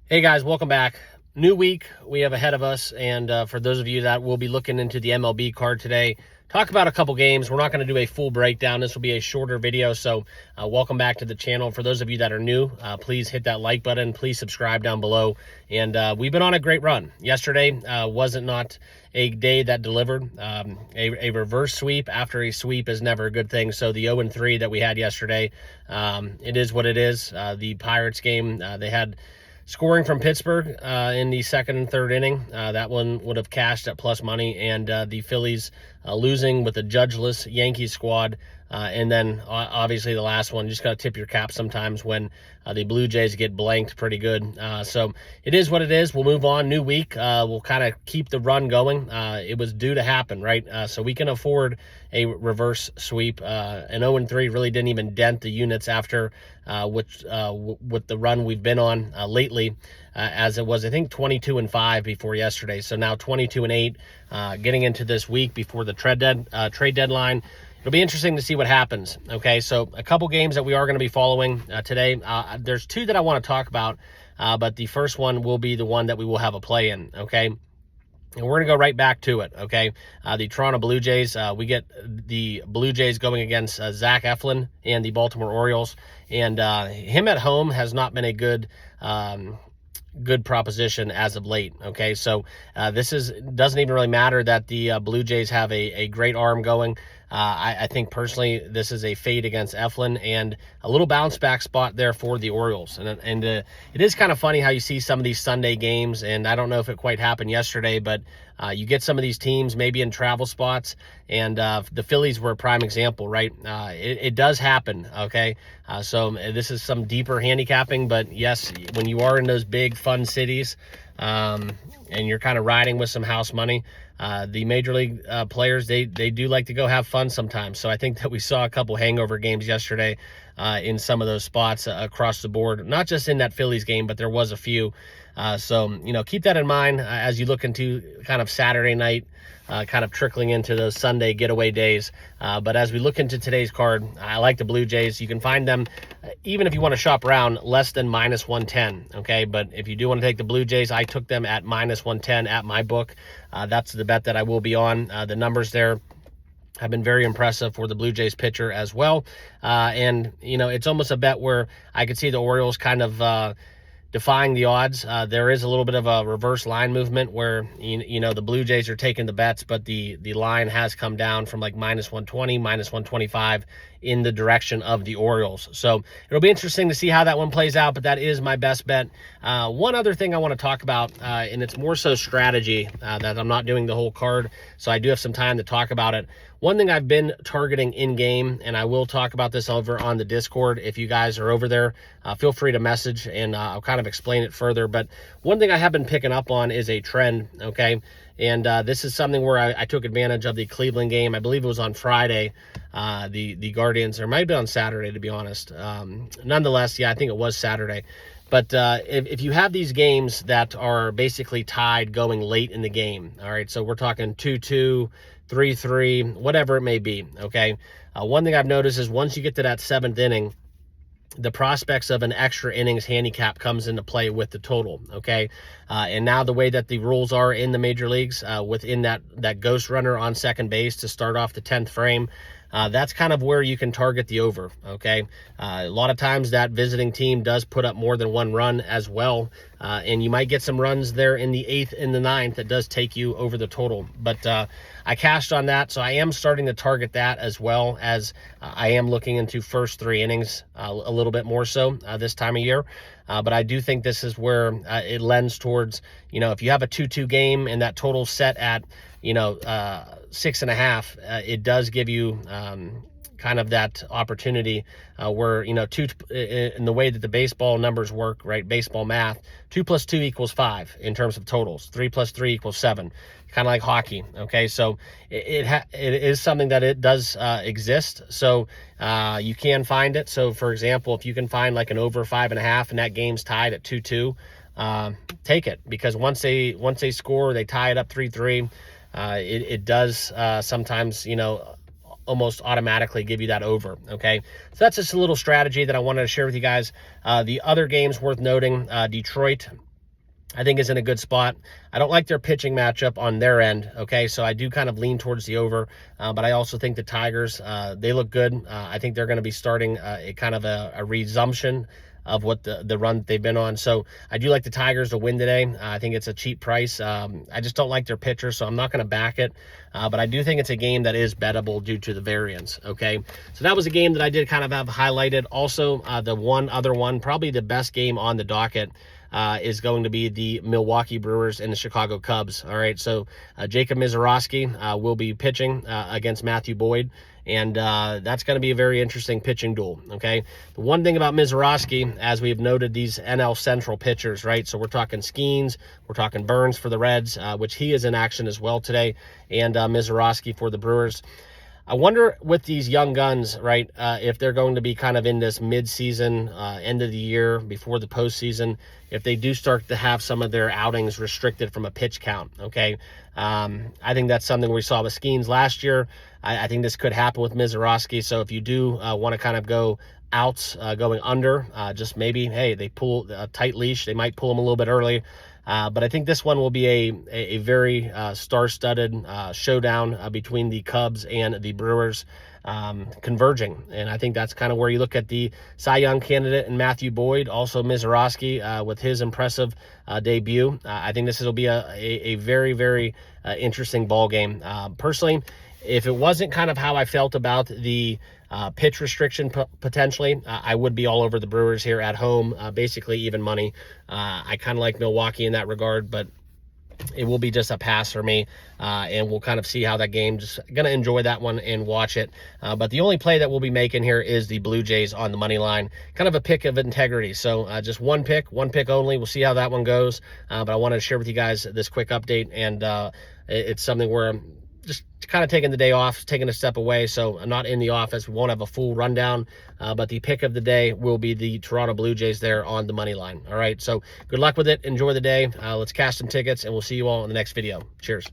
Hey guys, welcome back. New week we have ahead of us, and for those of you that will be looking into the MLB card today, talk about a couple games. We're not going to do a full breakdown. This will be a shorter video, so welcome back to the channel. For those of you that are new, please hit that like button. Please subscribe down below. And we've been on a great run. Yesterday wasn't not a day that delivered. A reverse sweep after a sweep is never a good thing. So the 0-3 that we had yesterday, it is what it is. The Pirates game, they had scoring from Pittsburgh in the second and third inning. That one would have cashed at plus money. And the Phillies losing with a judgeless Yankees squad. And then obviously the last one, just got to tip your cap sometimes when the Blue Jays get blanked pretty good. So it is what it is. We'll move on. New week. We'll kind of keep the run going. It was due to happen, right? So we can afford a reverse sweep. An 0-3 really didn't even dent the units after with the run we've been on lately, as it was, I think, 22-5 before yesterday. So now 22-8, getting into this week before the trade deadline. It'll be interesting to see what happens. Okay, so a couple games that we are going to be following today. There's two that I want to talk about, but the first one will be the one that we will have a play in. Okay. And we're going to go right back to it, okay? The Toronto Blue Jays, we get the Blue Jays going against Zach Eflin and the Baltimore Orioles. And him at home has not been a good proposition as of late, okay? So this doesn't even really matter that the Blue Jays have a great arm going. I think personally this is a fade against Eflin and a little bounce back spot there for the Orioles. And it is kind of funny how you see some of these Sunday games, and I don't know if it quite happened yesterday, but you get some of these teams maybe in travel spots, and the Phillies were a prime example, right? It does happen, okay? So this is some deeper handicapping, but yes, when you are in those big fun cities and you're kind of riding with some house money, the major league players, they do like to go have fun sometimes. So I think that we saw a couple hangover games yesterday in some of those spots across the board, not just in that Phillies game, but there was a few. So, keep that in mind as you look into kind of Saturday night, kind of trickling into those Sunday getaway days. But as we look into today's card, I like the Blue Jays. You can find them, even if you want to shop around, less than -110, okay? But if you do want to take the Blue Jays, I took them at -110 at my book. That's the bet that I will be on. The numbers there have been very impressive for the Blue Jays pitcher as well. And, it's almost a bet where I could see the Orioles kind of defying the odds. There is a little bit of a reverse line movement where, the Blue Jays are taking the bets, but the line has come down from like -120, -125 in the direction of the Orioles. So it'll be interesting to see how that one plays out, but that is my best bet. One other thing I want to talk about, and it's more so strategy, that I'm not doing the whole card, so I do have some time to talk about it. One thing I've been targeting in-game, and I will talk about this over on the Discord. If you guys are over there, feel free to message, and I'll kind of explain it further. But one thing I have been picking up on is a trend, okay? And this is something where I took advantage of the Cleveland game. I believe it was on Friday, the Guardians, or it might have been on Saturday, to be honest. Nonetheless, yeah, I think it was Saturday. But if you have these games that are basically tied going late in the game, all right, so we're talking 2-2, 3-3, whatever it may be, okay? One thing I've noticed is once you get to that seventh inning, the prospects of an extra innings handicap comes into play with the total, okay? And now the way that the rules are in the major leagues, within that ghost runner on second base to start off the 10th frame, that's kind of where you can target the over, okay? A lot of times that visiting team does put up more than one run as well, and you might get some runs there in the 8th and the 9th that does take you over the total. But I cashed on that, so I am starting to target that as well, as I am looking into first 3 innings a little bit more so this time of year. But I do think this is where it lends towards, if you have a 2-2 game and that total set at, 6.5, it does give you kind of that opportunity where, in the way that the baseball numbers work, right? Baseball math, 2 + 2 = 5 in terms of totals. 3 + 3 = 7, kind of like hockey. Okay. So it is something that it does exist. So you can find it. So for example, if you can find like an over 5.5 and that game's tied at 2-2, take it, because once they score, they tie it up 3-3. It does sometimes, almost automatically give you that over, okay? So that's just a little strategy that I wanted to share with you guys. The other games worth noting, Detroit I think is in a good spot. I don't like their pitching matchup on their end, okay? So I do kind of lean towards the over, but I also think the Tigers, they look good. I think they're going to be starting a kind of a resumption of what the run they've been on. So I do like the Tigers to win today. I think it's a cheap price. I just don't like their pitcher, so I'm not going to back it. But I do think it's a game that is bettable due to the variance, okay? So that was a game that I did kind of have highlighted. Also, the one other one, probably the best game on the docket, is going to be the Milwaukee Brewers and the Chicago Cubs. All right, so Jacob Misiorowski will be pitching against Matthew Boyd, and that's going to be a very interesting pitching duel, okay? The one thing about Misiorowski, as we've noted, these NL Central pitchers, right? So we're talking Skeens, we're talking Burns for the Reds, which he is in action as well today, and Misiorowski for the Brewers. I wonder with these young guns, right, if they're going to be kind of in this mid-season, end of the year, before the postseason, if they do start to have some of their outings restricted from a pitch count, okay? I think that's something we saw with Skeens last year. I think this could happen with Misiorowski. So if you do want to kind of go outs, going under, just maybe, hey, they pull a tight leash. They might pull them a little bit early. But I think this one will be a very star-studded showdown between the Cubs and the Brewers converging. And I think that's kind of where you look at the Cy Young candidate and Matthew Boyd, also Misiorowski with his impressive debut. I think this will be a very, very interesting ball game. Personally, if it wasn't kind of how I felt about the pitch restriction potentially, I would be all over the Brewers here at home, basically even money. I kind of like Milwaukee in that regard, but it will be just a pass for me, and we'll kind of see how that game, just going to enjoy that one and watch it. But the only play that we'll be making here is the Blue Jays on the money line, kind of a pick of integrity. So just one pick only. We'll see how that one goes. But I wanted to share with you guys this quick update, and it's something where I'm just kind of taking the day off, taking a step away, so I'm not in the office. We won't have a full rundown, but the pick of the day will be the Toronto Blue Jays there on the money line. All right, so good luck with it. Enjoy the day. Let's cash some tickets, and we'll see you all in the next video. Cheers.